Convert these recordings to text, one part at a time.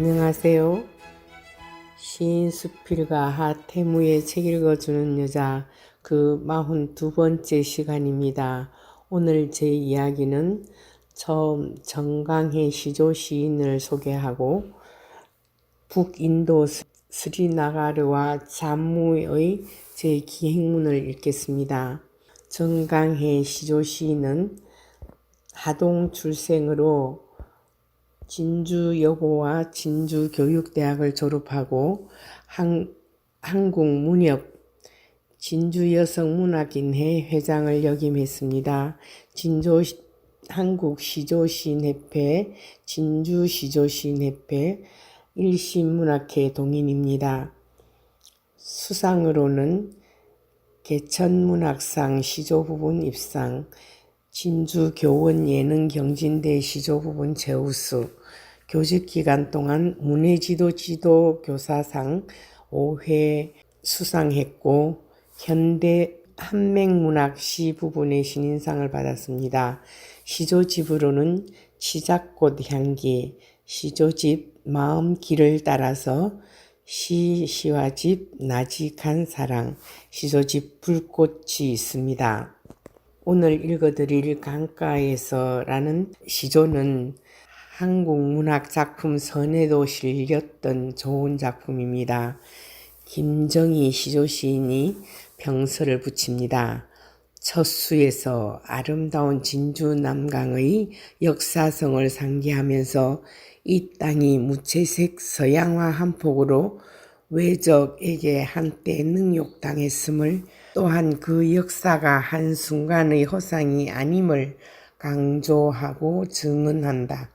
안녕하세요. 시인 수필가 하태무의 책 읽어주는 여자 그 42번째 시간입니다. 오늘 제 이야기는 처음 정강해 시조 시인을 소개하고 북인도 스리나가르와 잠무의 제 기행문을 읽겠습니다. 정강해 시조 시인은 하동 출생으로 진주여고와 진주교육대학을 졸업하고 한국문협 진주여성문학인회 회장을 역임했습니다. 한국시조시인협회, 진주시조시인협회, 일신문학회 동인입니다. 수상으로는 개천문학상 시조부분 입상, 진주교원 예능경진대 시조부분 제우스, 교직기간 동안 문해지도 교사상 5회 수상했고 현대 한맹문학 시부분의 신인상을 받았습니다. 시조집으로는 치작꽃 향기, 시조집 마음길을 따라서 시와집 나직한 사랑, 시조집 불꽃이 있습니다. 오늘 읽어드릴 강가에서라는 시조는 한국문학 작품 선에도 실렸던 좋은 작품입니다. 김정희 시조 시인이 병서를 붙입니다. 첫 수에서 아름다운 진주 남강의 역사성을 상기하면서 이 땅이 무채색 서양화 한폭으로 외적에게 한때 능욕당했음을 또한 그 역사가 한순간의 허상이 아님을 강조하고 증언한다.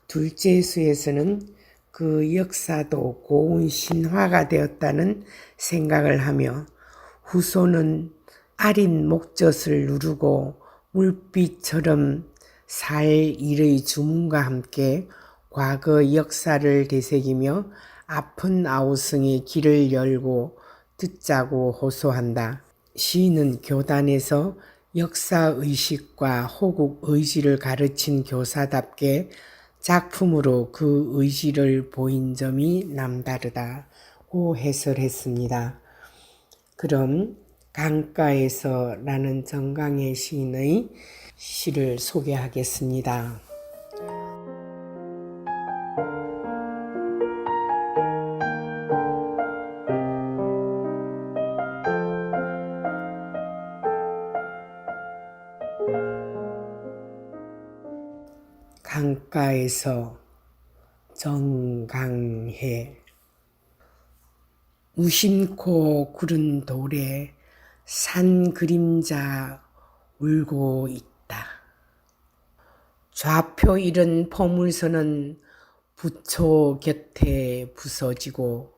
둘째 수에서는 그 역사도 고운 신화가 되었다는 생각을 하며 후소는 아린 목젖을 누르고 물빛처럼 살 일의 주문과 함께 과거 역사를 되새기며 아픈 아우성의 길을 열고 듣자고 호소한다. 시인은 교단에서 역사의식과 호국의지를 가르친 교사답게 작품으로 그 의지를 보인 점이 남다르다고 해설했습니다. 그럼 강가에서라는 정강해 시인의 시를 소개하겠습니다. 강가에서 정강해. 무심코 구른 돌에 산 그림자 울고 있다. 좌표 잃은 포물선은 부초 곁에 부서지고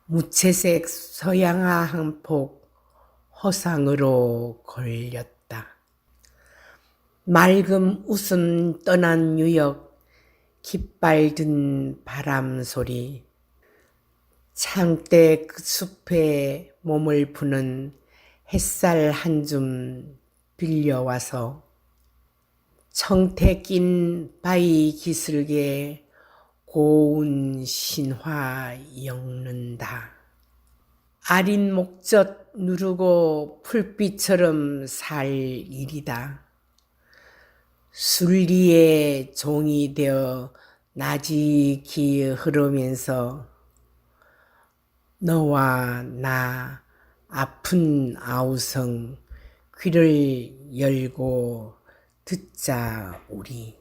무채색 서양화 한폭 허상으로 걸렸다. 맑음 웃음 떠난 유역 깃발 든 바람 소리 창대 그 숲에 몸을 푸는 햇살 한 줌 빌려와서 청태 낀 바위 기슭에 고운 신화 엮는다. 아린 목젖 누르고 풀빛처럼 살 일이다. 순리의 종이 되어 나직히 흐르면서 너와 나 아픈 아우성 귀를 열고 듣자 우리.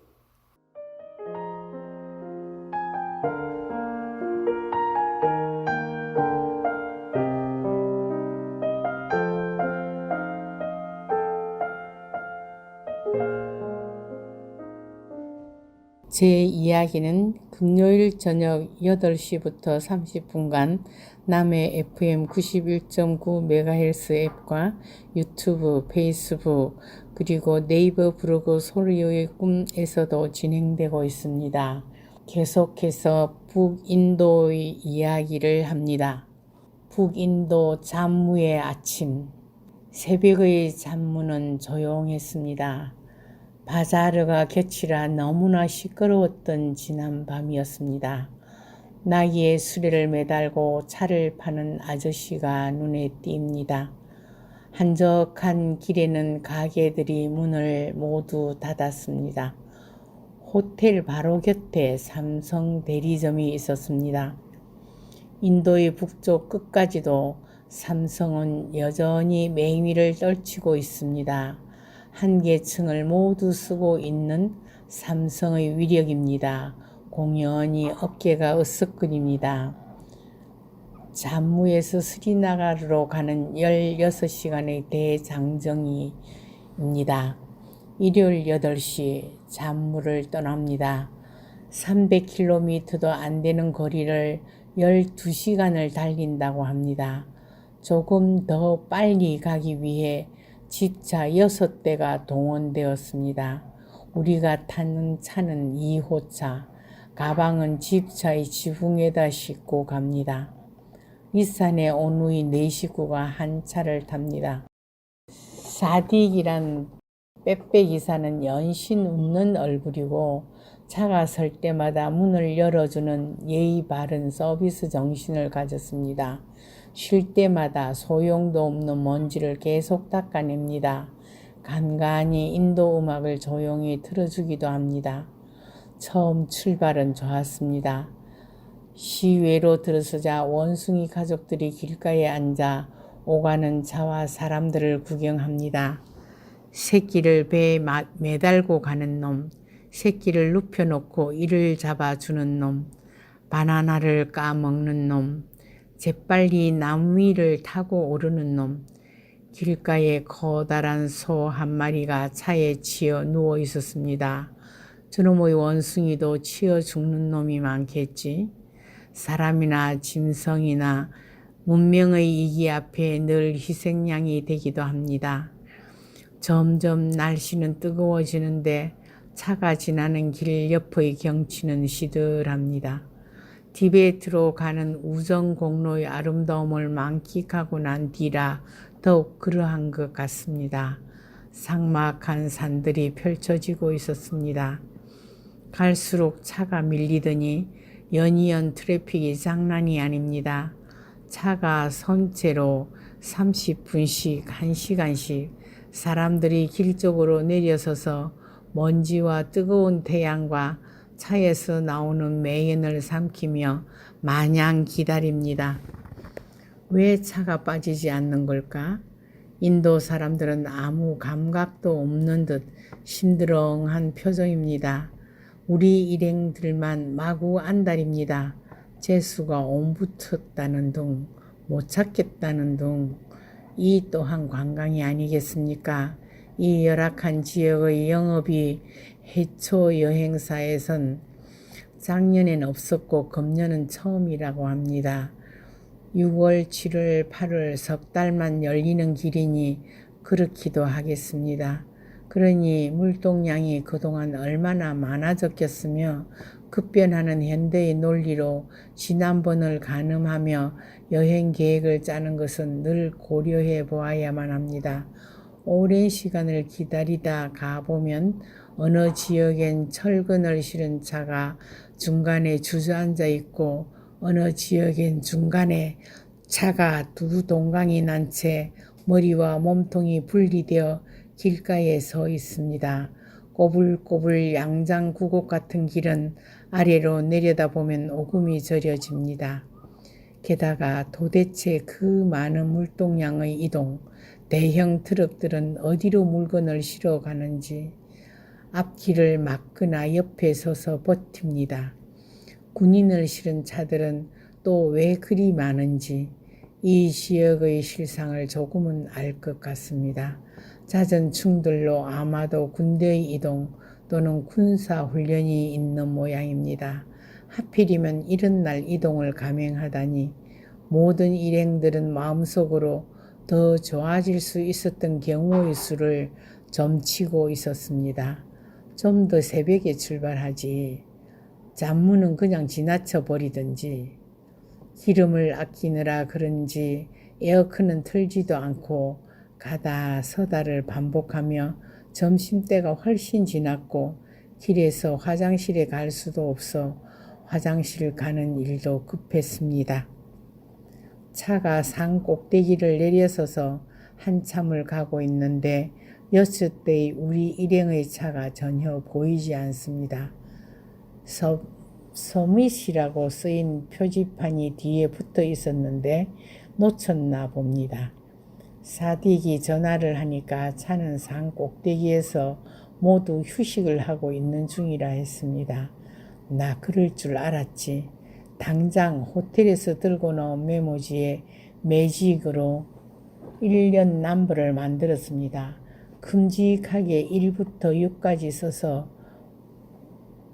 제 이야기는 금요일 저녁 8시부터 30분간 남해 FM 91.9MHz 앱과 유튜브, 페이스북, 그리고 네이버 블로그 소리의 꿈에서도 진행되고 있습니다. 계속해서 북인도의 이야기를 합니다. 북인도 잠무의 아침. 새벽의 잠무는 조용했습니다. 바자르가 곁이라 너무나 시끄러웠던 지난 밤이었습니다. 나귀에 수레를 매달고 차를 파는 아저씨가 눈에 띕니다. 한적한 길에는 가게들이 문을 모두 닫았습니다. 호텔 바로 곁에 삼성 대리점이 있었습니다. 인도의 북쪽 끝까지도 삼성은 여전히 맹위를 떨치고 있습니다. 한 계층을 모두 쓰고 있는 삼성의 위력입니다. 공연히 어깨가 으쓱거립니다. 잠무에서 스리나가르로 가는 16시간의 대장정입니다. 일요일 8시 잠무를 떠납니다. 300km도 안 되는 거리를 12시간을 달린다고 합니다. 조금 더 빨리 가기 위해 집차 6대가 동원되었습니다. 우리가 타는 차는 2호차, 가방은 집차의 지붕에다 싣고 갑니다. 리산에 온 후의 4식구가 한 차를 탑니다. 사딕이란 빼빼기사는 연신 웃는 얼굴이고 차가 설 때마다 문을 열어주는 예의 바른 서비스 정신을 가졌습니다. 쉴 때마다 소용도 없는 먼지를 계속 닦아냅니다. 간간히 인도 음악을 조용히 틀어주기도 합니다. 처음 출발은 좋았습니다. 시외로 들어서자 원숭이 가족들이 길가에 앉아 오가는 차와 사람들을 구경합니다. 새끼를 배에 매달고 가는 놈, 새끼를 눕혀놓고 이를 잡아주는 놈, 바나나를 까먹는 놈, 재빨리 나무 위를 타고 오르는 놈, 길가에 커다란 소 한 마리가 차에 치여 누워 있었습니다. 저놈의 원숭이도 치여 죽는 놈이 많겠지. 사람이나 짐승이나 문명의 이기 앞에 늘 희생양이 되기도 합니다. 점점 날씨는 뜨거워지는데 차가 지나는 길 옆의 경치는 시들합니다. 티베트로 가는 우정공로의 아름다움을 만끽하고 난 뒤라 더욱 그러한 것 같습니다. 삭막한 산들이 펼쳐지고 있었습니다. 갈수록 차가 밀리더니 연이은 트래픽이 장난이 아닙니다. 차가 선체로 30분씩 1시간씩 사람들이 길 쪽으로 내려서서 먼지와 뜨거운 태양과 차에서 나오는 매연을 삼키며 마냥 기다립니다. 왜 차가 빠지지 않는 걸까? 인도 사람들은 아무 감각도 없는 듯 심드렁한 표정입니다. 우리 일행들만 마구 안달입니다. 재수가 옴붙었다는 둥, 못 찾겠다는 둥. 이 또한 관광이 아니겠습니까? 이 열악한 지역의 영업이 해초 여행사에선 작년엔 없었고 금년은 처음이라고 합니다. 6월, 7월, 8월 석 달만 열리는 길이니 그렇기도 하겠습니다. 그러니 물동량이 그동안 얼마나 많아졌겠으며 급변하는 현대의 논리로 지난번을 가늠하며 여행 계획을 짜는 것은 늘 고려해 보아야만 합니다. 오랜 시간을 기다리다 가보면 어느 지역엔 철근을 실은 차가 중간에 주저앉아 있고 어느 지역엔 중간에 차가 두 동강이 난 채 머리와 몸통이 분리되어 길가에 서 있습니다. 꼬불꼬불 양장구곡 같은 길은 아래로 내려다보면 오금이 저려집니다. 게다가 도대체 그 많은 물동량의 이동, 대형 트럭들은 어디로 물건을 실어 가는지 앞길을 막거나 옆에 서서 버팁니다. 군인을 실은 차들은 또 왜 그리 많은지 이 지역의 실상을 조금은 알 것 같습니다. 잦은 충들로 아마도 군대의 이동 또는 군사훈련이 있는 모양입니다. 하필이면 이런 날 이동을 감행하다니 모든 일행들은 마음속으로 더 좋아질 수 있었던 경우의 수를 점치고 있었습니다. 좀 더 새벽에 출발하지. 잠무는 그냥 지나쳐 버리든지. 기름을 아끼느라 그런지 에어컨은 틀지도 않고 가다 서다를 반복하며 점심때가 훨씬 지났고 길에서 화장실에 갈 수도 없어 화장실 가는 일도 급했습니다. 차가 산 꼭대기를 내려서서 한참을 가고 있는데 6대의 우리 일행의 차가 전혀 보이지 않습니다. 서밋이라고 쓰인 표지판이 뒤에 붙어 있었는데 놓쳤나 봅니다. 사딕이 전화를 하니까 차는 산 꼭대기에서 모두 휴식을 하고 있는 중이라 했습니다. 나 그럴 줄 알았지. 당장 호텔에서 들고 나온 메모지에 매직으로 1년 넘버를 만들었습니다. 큼직하게 1부터 6까지 써서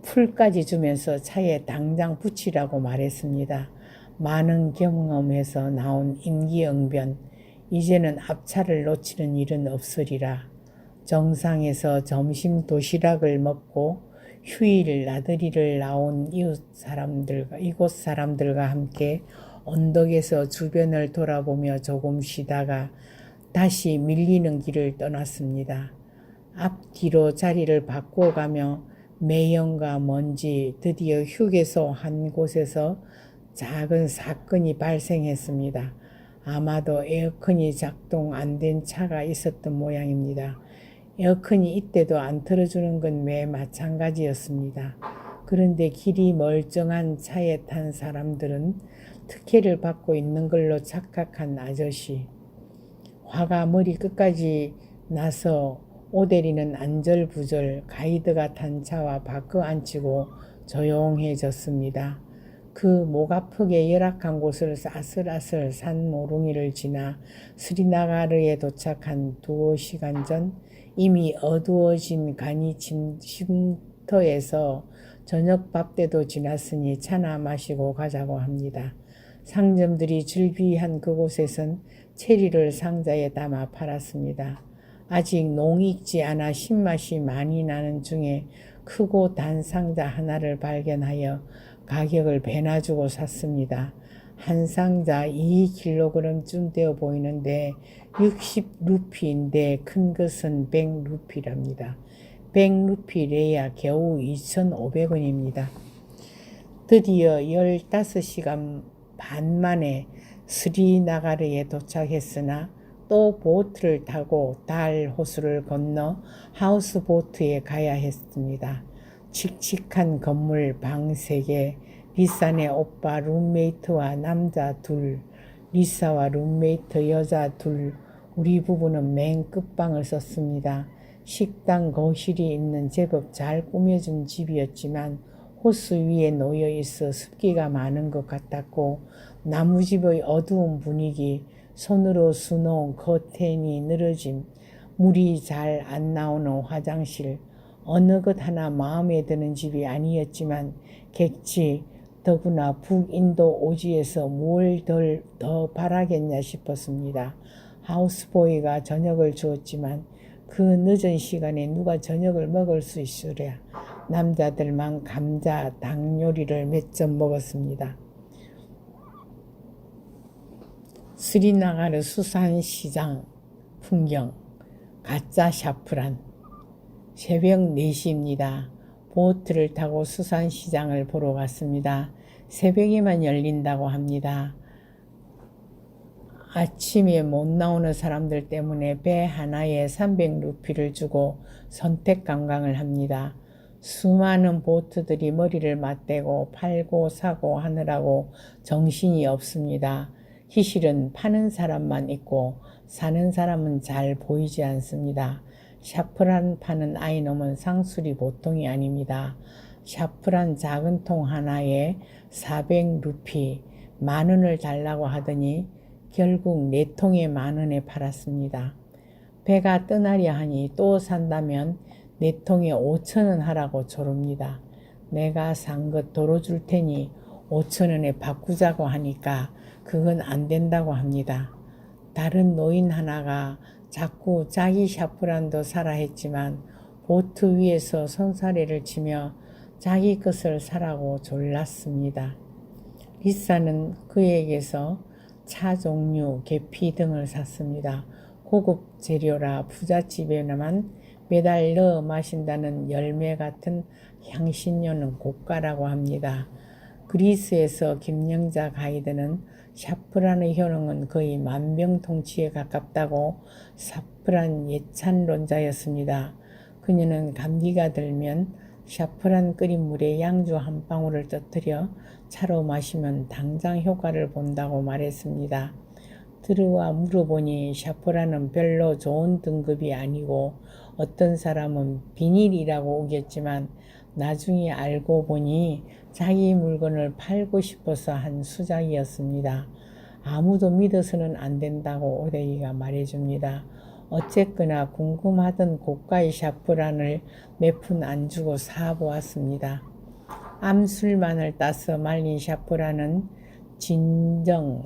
풀까지 주면서 차에 당장 붙이라고 말했습니다. 많은 경험에서 나온 임기응변, 이제는 앞차를 놓치는 일은 없으리라. 정상에서 점심 도시락을 먹고 휴일 나들이를 나온 이곳 사람들과 함께 언덕에서 주변을 돌아보며 조금 쉬다가 다시 밀리는 길을 떠났습니다. 앞뒤로 자리를 바꿔가며 매연과 먼지, 드디어 휴게소 한 곳에서 작은 사건이 발생했습니다. 아마도 에어컨이 작동 안 된 차가 있었던 모양입니다. 에어컨이 이때도 안 틀어주는 건 매 마찬가지였습니다. 그런데 길이 멀쩡한 차에 탄 사람들은 특혜를 받고 있는 걸로 착각한 아저씨. 화가 머리 끝까지 나서 오대리는 안절부절 가이드가 탄 차와 바꿔 앉히고 조용해졌습니다. 그 목 아프게 열악한 곳을 아슬아슬 산 모퉁이를 지나 스리나가르에 도착한 2시간 전 이미 어두워진 간이 쉼터에서 저녁 밥때도 지났으니 차나 마시고 가자고 합니다. 상점들이 즐비한 그곳에선 체리를 상자에 담아 팔았습니다. 아직 농익지 않아 신맛이 많이 나는 중에 크고 단 상자 하나를 발견하여 가격을 배나 주고 샀습니다. 한 상자 2kg쯤 되어 보이는데 60루피인데 큰 것은 100루피랍니다. 100루피래야 겨우 2,500원입니다. 드디어 15시간 반 만에 스리나가르에 도착했으나 또 보트를 타고 달 호수를 건너 하우스보트에 가야 했습니다. 칙칙한 건물 방 3개, 리사네 오빠 룸메이트와 남자 2, 리사와 룸메이트 여자 2, 우리 부부는 맨 끝방을 썼습니다. 식당 거실이 있는 제법 잘 꾸며진 집이었지만 호수 위에 놓여 있어 습기가 많은 것 같았고 나무집의 어두운 분위기, 손으로 수놓은 커튼이 늘어짐, 물이 잘 안 나오는 화장실, 어느 것 하나 마음에 드는 집이 아니었지만 객지, 더구나 북인도 오지에서 뭘 더 바라겠냐 싶었습니다. 하우스보이가 저녁을 주었지만 그 늦은 시간에 누가 저녁을 먹을 수 있으랴. 남자들만 감자, 닭 요리를 몇 점 먹었습니다. 스리나가르 수산시장 풍경, 가짜 샤프란. 새벽 4시입니다. 보트를 타고 수산시장을 보러 갔습니다. 새벽에만 열린다고 합니다. 아침에 못 나오는 사람들 때문에 배 하나에 300루피를 주고 선택 관광을 합니다. 수많은 보트들이 머리를 맞대고 팔고 사고 하느라고 정신이 없습니다. 희실은 파는 사람만 있고 사는 사람은 잘 보이지 않습니다. 샤프란 파는 아이놈은 상술이 보통이 아닙니다. 샤프란 작은 통 하나에 400루피, 10,000원을 달라고 하더니 결국 4통에 10,000원에 팔았습니다. 배가 떠나려 하니 또 산다면 4통에 5,000원 하라고 조릅니다. 내가 산 것 도로 줄 테니 5,000원에 바꾸자고 하니까 그건 안 된다고 합니다. 다른 노인 하나가 자꾸 자기 샤프란도 사라 했지만 보트 위에서 손사래를 치며 자기 것을 사라고 졸랐습니다. 리사는 그에게서 차 종류, 계피 등을 샀습니다. 고급 재료라 부잣집에만 매달 넣어 마신다는 열매 같은 향신료는 고가라고 합니다. 그리스에서 김영자 가이드는 샤프란의 효능은 거의 만병통치에 가깝다고 샤프란 예찬론자였습니다. 그녀는 감기가 들면 샤프란 끓인 물에 양주 한 방울을 떠뜨려 차로 마시면 당장 효과를 본다고 말했습니다. 들어와 물어보니 샤프란은 별로 좋은 등급이 아니고 어떤 사람은 비닐이라고 우겼지만 나중에 알고 보니 자기 물건을 팔고 싶어서 한 수작이었습니다. 아무도 믿어서는 안 된다고 오대기가 말해줍니다. 어쨌거나 궁금하던 고가의 샤프란을 몇 푼 안 주고 사보았습니다. 암술만을 따서 말린 샤프란은 진정,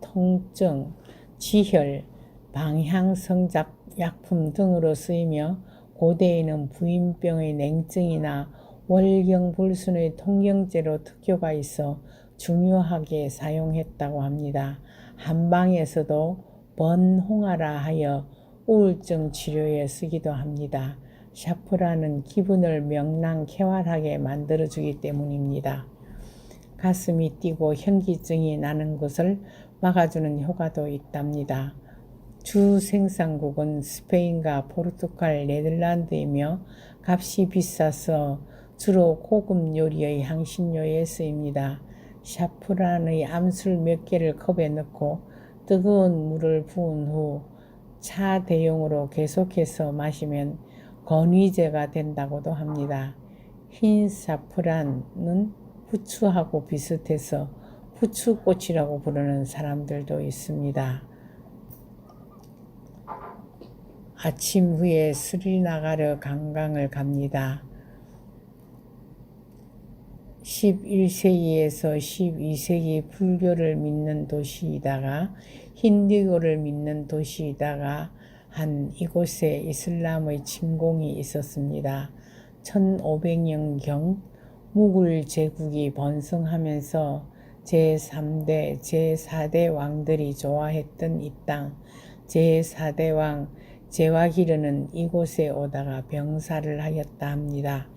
통증, 지혈, 방향성작 약품 등으로 쓰이며 고대에는 부인병의 냉증이나 월경불순의 통경제로 특효가 있어 중요하게 사용했다고 합니다. 한방에서도 번홍하라 하여 우울증 치료에 쓰기도 합니다. 샤프란은 기분을 명랑쾌활하게 만들어주기 때문입니다. 가슴이 뛰고 현기증이 나는 것을 막아주는 효과도 있답니다. 주 생산국은 스페인과 포르투갈, 네덜란드이며 값이 비싸서 주로 고급 요리의 향신료에 쓰입니다. 샤프란의 암술 몇 개를 컵에 넣고 뜨거운 물을 부은 후 차 대용으로 계속해서 마시면 건위제가 된다고도 합니다. 흰 샤프란은 후추하고 비슷해서 후추꽃이라고 부르는 사람들도 있습니다. 아침 후에 스리나가르 관광을 갑니다. 11세기에서 12세기 불교를 믿는 도시이다가 힌두교를 믿는 도시이다가 한 이곳에 이슬람의 침공이 있었습니다. 1500년경 무굴 제국이 번성하면서 제3대, 제4대 왕들이 좋아했던 이 땅, 제4대 왕 제와기르는 이곳에 오다가 병사를 하였다 합니다.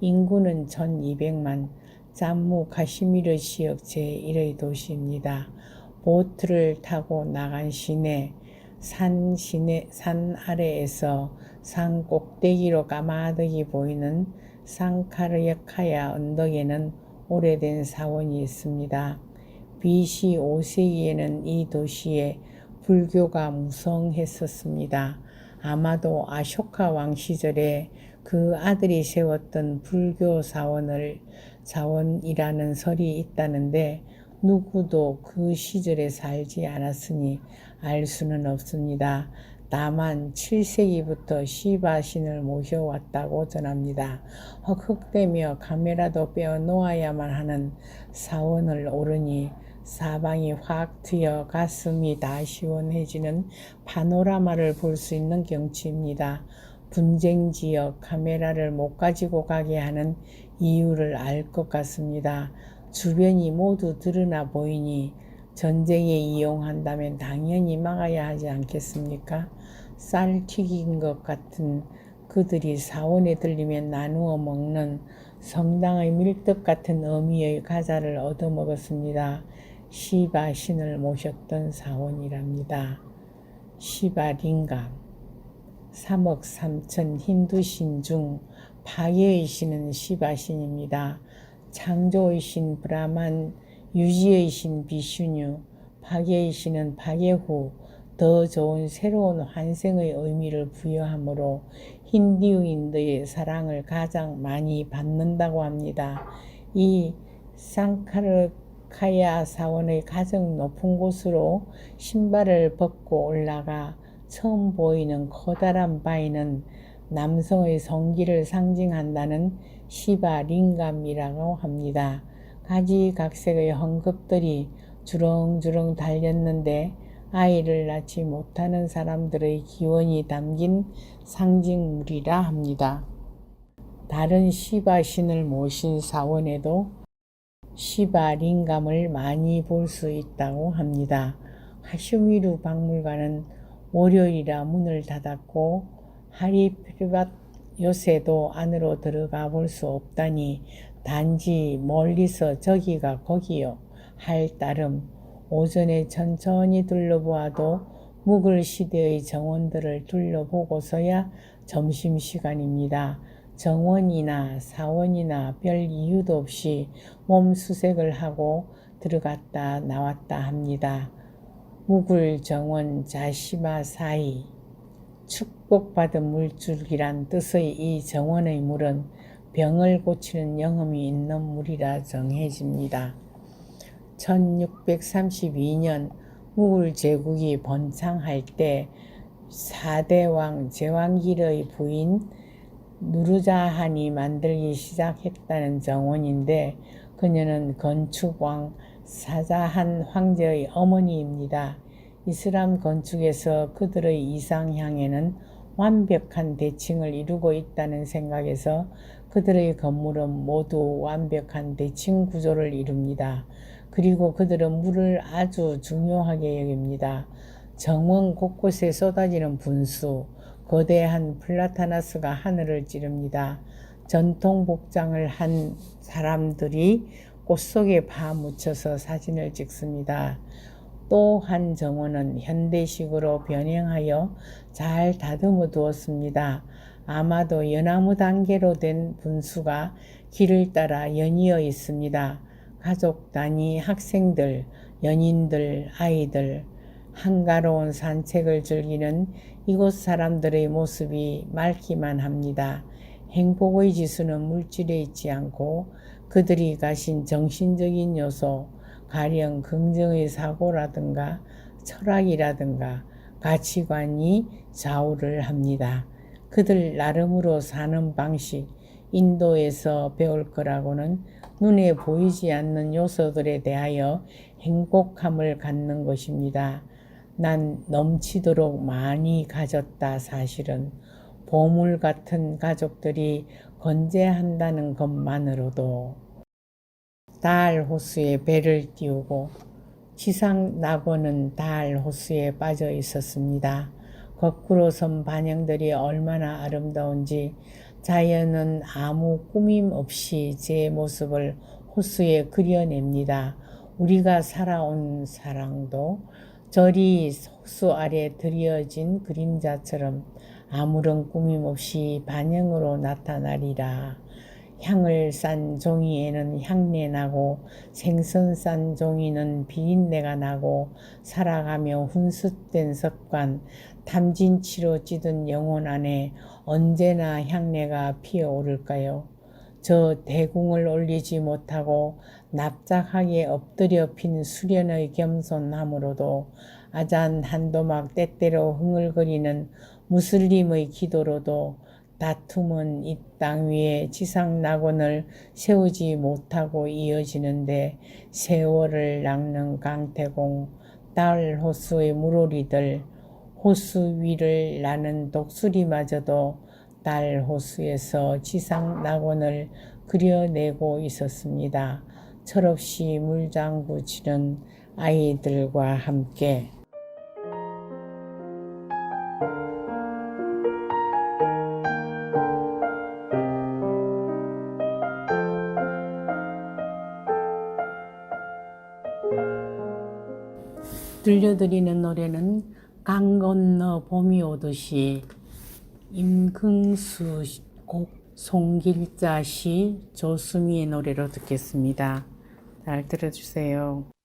인구는 1200만, 잠무 카시미르 지역 제1의 도시입니다. 보트를 타고 나간 시내, 산 아래에서 산 꼭대기로 까마득이 보이는 상카르야카야 언덕에는 오래된 사원이 있습니다. BC 5세기에는 이 도시에 불교가 무성했었습니다. 아마도 아쇼카 왕 시절에 그 아들이 세웠던 불교 사원이라는 설이 있다는데 누구도 그 시절에 살지 않았으니 알 수는 없습니다. 다만 7세기부터 시바 신을 모셔왔다고 전합니다. 헉헉대며 카메라도 빼어놓아야만 하는 사원을 오르니 사방이 확 트여 가슴이 다 시원해지는 파노라마를 볼 수 있는 경치입니다. 분쟁지역 카메라를 못 가지고 가게 하는 이유를 알 것 같습니다. 주변이 모두 드러나 보이니 전쟁에 이용한다면 당연히 막아야 하지 않겠습니까? 쌀 튀긴 것 같은 그들이 사원에 들리면 나누어 먹는 성당의 밀떡 같은 의미의 과자를 얻어먹었습니다. 시바 신을 모셨던 사원이랍니다. 시바링감 3억 3천 힌두신 중 파괴의 신은 시바신입니다. 창조의 신 브라만, 유지의 신 비슈뉴, 파괴의 신은 파괴 후 더 좋은 새로운 환생의 의미를 부여하므로 힌두인들의 사랑을 가장 많이 받는다고 합니다. 이 상카르카야 사원의 가장 높은 곳으로 신발을 벗고 올라가 처음 보이는 커다란 바위는 남성의 성기를 상징한다는 시바링감이라고 합니다. 가지각색의 헝겊들이 주렁주렁 달렸는데 아이를 낳지 못하는 사람들의 기원이 담긴 상징물이라 합니다. 다른 시바 신을 모신 사원에도 시바링감을 많이 볼 수 있다고 합니다. 하슈미루 박물관은 월요일이라 문을 닫았고 하리프리밧 요새도 안으로 들어가 볼 수 없다니 단지 멀리서 저기가 거기요 할 따름 오전에 천천히 둘러보아도 무굴 시대의 정원들을 둘러보고서야 점심시간입니다. 정원이나 사원이나 별 이유도 없이 몸 수색을 하고 들어갔다 나왔다 합니다. 무굴 정원 자시마 사이 축복받은 물줄기란 뜻의 이 정원의 물은 병을 고치는 영험이 있는 물이라 정해집니다. 1632년 무굴 제국이 번창할 때 4대 왕 제왕길의 부인 누르자한이 만들기 시작했다는 정원인데 그녀는 건축왕 사자한 황제의 어머니입니다. 이슬람 건축에서 그들의 이상향에는 완벽한 대칭을 이루고 있다는 생각에서 그들의 건물은 모두 완벽한 대칭 구조를 이룹니다. 그리고 그들은 물을 아주 중요하게 여깁니다. 정원 곳곳에 쏟아지는 분수, 거대한 플라타나스가 하늘을 찌릅니다. 전통 복장을 한 사람들이 꽃 속에 파묻혀서 사진을 찍습니다. 또 한 정원은 현대식으로 변형하여 잘 다듬어 두었습니다. 아마도 연나무 단계로 된 분수가 길을 따라 연이어 있습니다. 가족 단위 학생들, 연인들, 아이들, 한가로운 산책을 즐기는 이곳 사람들의 모습이 맑기만 합니다. 행복의 지수는 물질에 있지 않고 그들이 가진 정신적인 요소, 가령 긍정의 사고라든가 철학이라든가 가치관이 좌우를 합니다. 그들 나름으로 사는 방식, 인도에서 배울 거라고는 눈에 보이지 않는 요소들에 대하여 행복함을 갖는 것입니다. 난 넘치도록 많이 가졌다. 사실은 보물 같은 가족들이 건재한다는 것만으로도 달 호수에 배를 띄우고 지상 낙원은 달 호수에 빠져 있었습니다. 거꾸로 선 반영들이 얼마나 아름다운지 자연은 아무 꾸밈 없이 제 모습을 호수에 그려냅니다. 우리가 살아온 사랑도 저리 호수 아래 드리어진 그림자처럼 아무런 꾸밈 없이 반영으로 나타나리라. 향을 싼 종이에는 향내 나고 생선 싼 종이는 비린내가 나고 살아가며 훈수된 습관, 탐진치로 찌든 영혼 안에 언제나 향내가 피어오를까요? 저 대궁을 올리지 못하고 납작하게 엎드려 핀 수련의 겸손함으로도 아잔 한도막 때때로 흥얼거리는 무슬림의 기도로도 다툼은 이 땅 위에 지상 낙원을 세우지 못하고 이어지는데 세월을 낚는 강태공, 달 호수의 물오리들, 호수 위를 나는 독수리마저도 달 호수에서 지상 낙원을 그려내고 있었습니다. 철없이 물장구 치는 아이들과 함께 들려드리는 노래는 강 건너 봄이 오듯이 임금수 곡 송길자 시 조수미의 노래로 듣겠습니다. 잘 들어주세요.